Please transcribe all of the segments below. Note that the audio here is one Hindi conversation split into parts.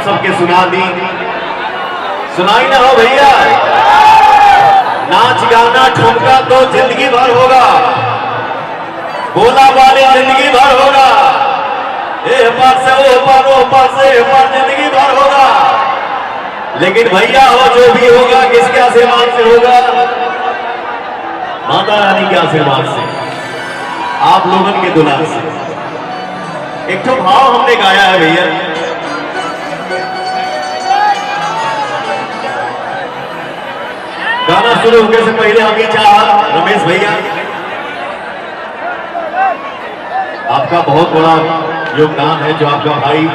सबके सुना दी। सुनाई ना हो भैया, नाच गाना ठुमका तो जिंदगी भर होगा, बोला वाले जिंदगी भर होगा, ए पार से ओ पार, ओ पार से ए पार, जिंदगी भर होगा। लेकिन भैया हो जो भी होगा किसके आशीर्वाद से होगा? माता रानी के आशीर्वाद से, आप लोगों के दुलार से। एक तो भाव हमने गाया है भैया, गाना शुरू होने से पहले हम ये चाहा रमेश भैया, आपका बहुत बड़ा योगदान है जो आपका भाई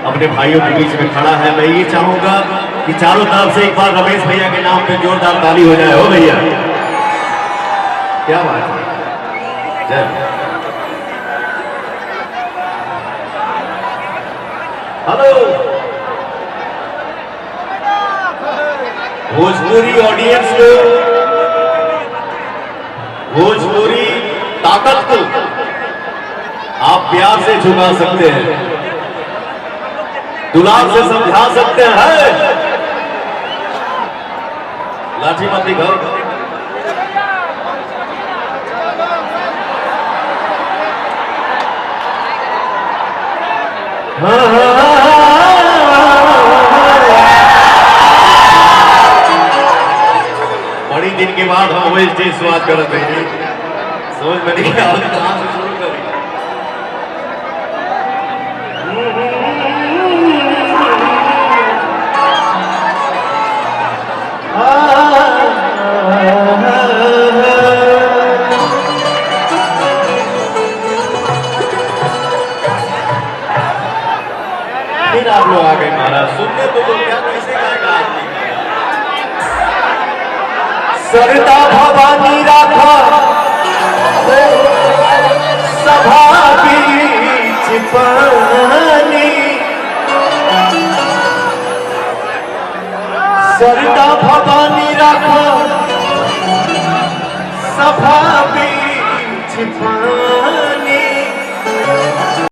अपने भाइयों के बीच में खड़ा है। मैं ये चाहूंगा कि चारों तरफ से एक बार रमेश भैया के नाम पे जोरदार ताली हो जाए। हो भैया, क्या बात है, जय। हेलो भोजपुरी ऑडियंस को, भोजपुरी ताकत को आप प्यार से झुका सकते हैं, दुलार से समझा सकते हैं। लाठी मत दिखाओ। बड़ी दिन के बाद हम वही स्टेज शुरुआत कर रहे हैं, समझ में नहीं आ रहा कहां से शुरू करें। फिर आप लोग आ गए महाराज, सुनने तो क्या, कैसे गाएगा आदमी? सरदा भवानी राधा सभा बीच पानी, सरदा भवानी राधा सभा बीच पानी।